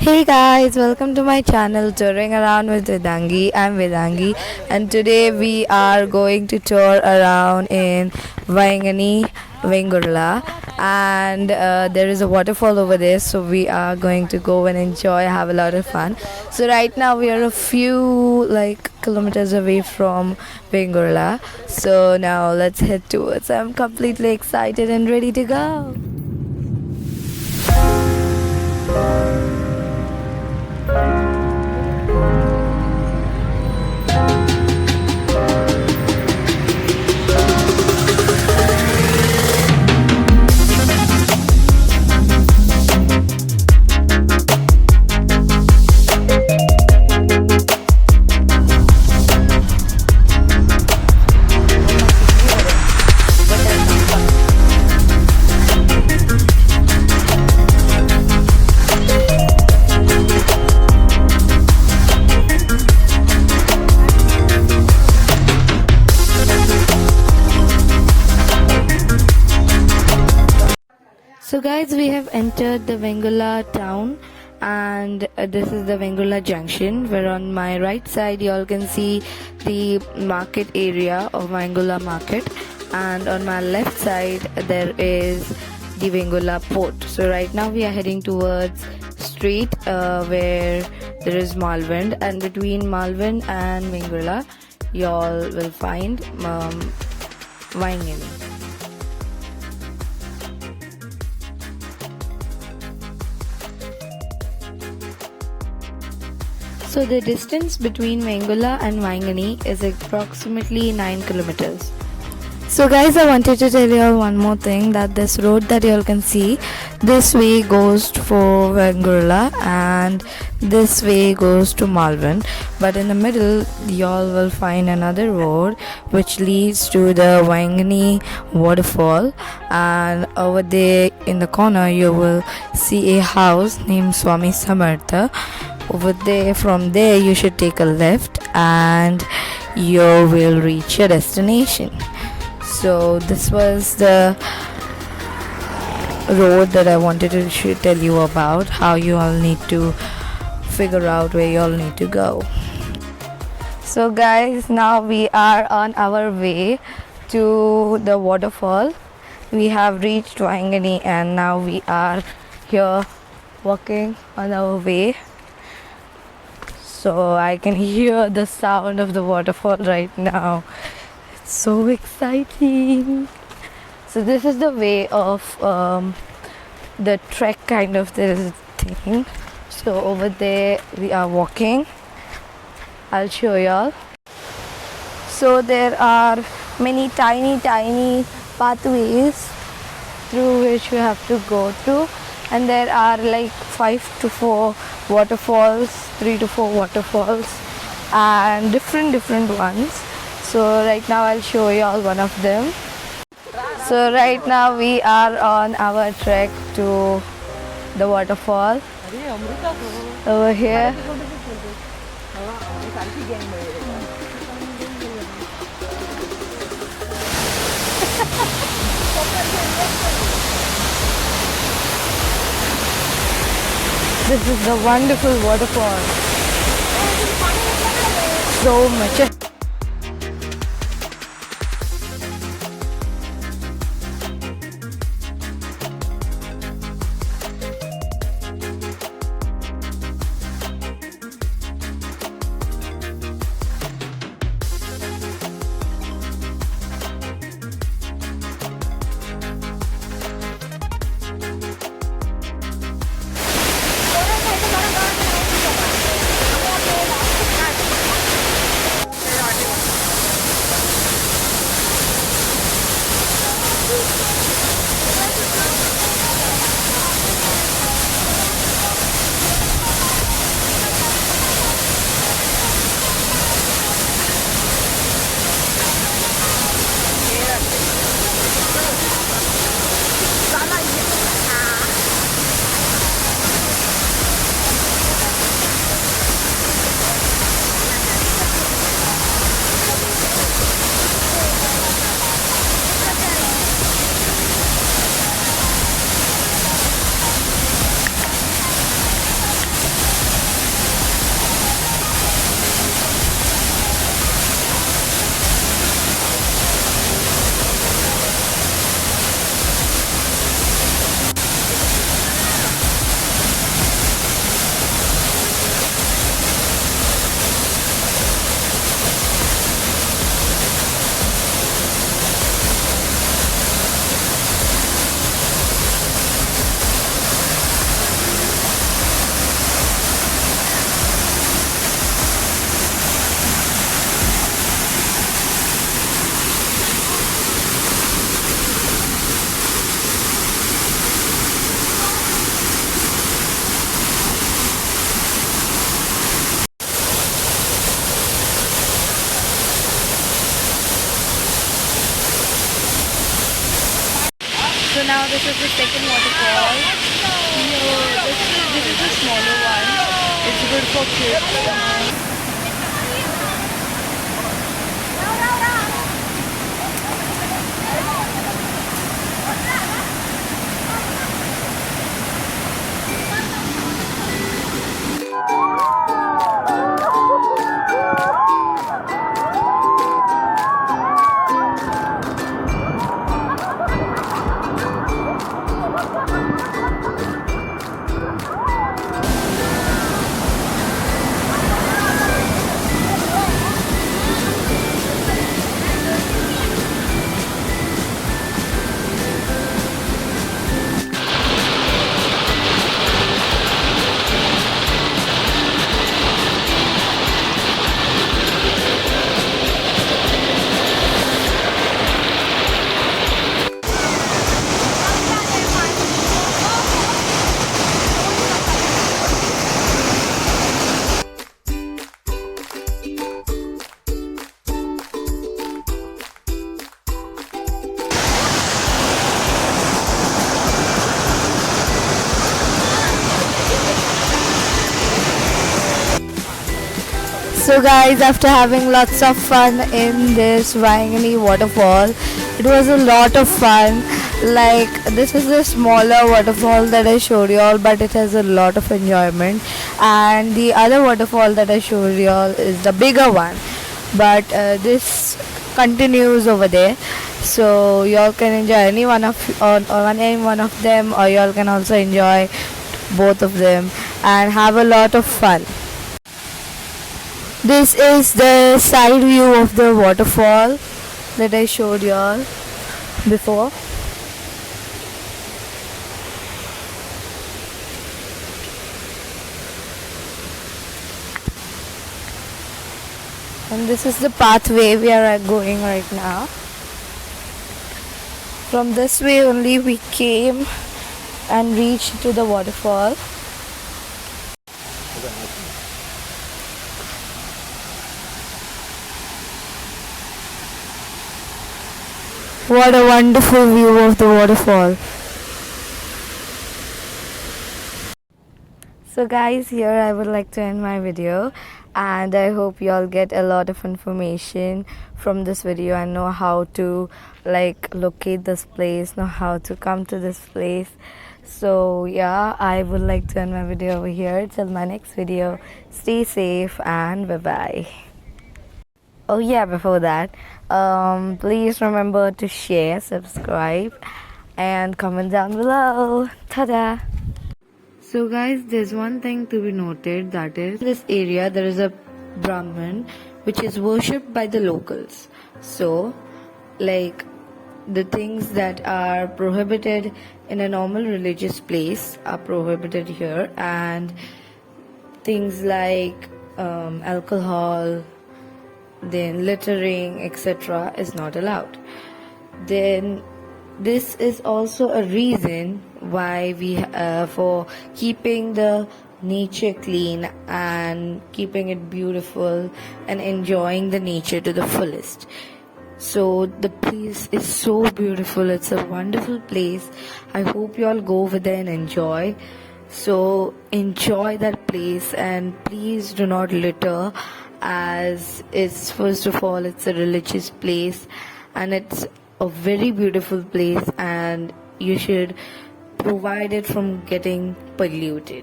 Hey guys, welcome to my channel Touring Around with Vedangi. I'm Vedangi and today we are going to tour around in Wayangani, Vengurla, and there is a waterfall over there, so we are going to go and enjoy, have a lot of fun. So right now we are a few kilometers away from Vengurla, so now let's head towards. I'm completely excited and ready to go. So guys, we have entered the Vengurla town and this is the Vengurla junction, where on my right side you all can see the market area of Vengurla market, and on my left side there is the Vengurla port. So right now we are heading towards street where there is Malvind, and between Malvind and Vengurla you all will find wayangani. So the distance between Vengurla and Wayangani is approximately 9 kilometers. So guys, I wanted to tell you all one more thing, that this road that you all can see, this way goes for Vengurla and this way goes to Malvern. But in the middle, you all will find another road which leads to the Wayangani waterfall, and over there in the corner you will see a house named Swami Samartha. Over there, from there you should take a left and you will reach your destination. So this was the road that I wanted to tell you about, how you all need to figure out where you all need to go. So guys, now we are on our way to the waterfall. We have reached Wayangani and now we are here walking on our way. So I can hear the sound of the waterfall right now. It's so exciting. So this is the way of the trek kind of this thing. So over there we are walking. I'll show y'all. So there are many tiny pathways through which you have to go through, and there are like 5 to 4 waterfalls, 3 to 4 waterfalls, and different ones. So right now I'll show you all one of them. So right now we are on our trek to the waterfall. Over here this is the wonderful waterfall. So much. now this is the second waterfall. No, this is the smaller one. It's good for kids. So guys, after having lots of fun in this wayangani waterfall, it was a lot of fun. Like, this is the smaller waterfall that I showed you all, but it has a lot of enjoyment. And the other waterfall that I showed you all is the bigger one, but this continues over there. So y'all can enjoy any one of any one of them, or y'all can also enjoy both of them and have a lot of fun. This is the side view of the waterfall that I showed you all before. And this is the pathway we are going right now. From this way only we came and reached to the waterfall. What a wonderful view of the waterfall. So guys, here I would like to end my video, and I hope you all get a lot of information from this video and know how to locate this place, know how to come to this place. So yeah, I would like to end my video over here. Till my next video, stay safe and bye bye. Oh yeah, before that, please remember to share, subscribe and comment down below. Ta-da! So guys, there's one thing to be noted, that is, in this area there is a Brahman which is worshipped by the locals. So the things that are prohibited in a normal religious place are prohibited here, and things like alcohol, then littering, etc. is not allowed. Then this is also a reason why we for keeping the nature clean and keeping it beautiful and enjoying the nature to the fullest. So the place is so beautiful. It's a wonderful place. I hope you all go over there and enjoy. So enjoy that place, and please do not litter, as it's, first of all, it's a religious place and it's a very beautiful place, and you should provide it from getting polluted.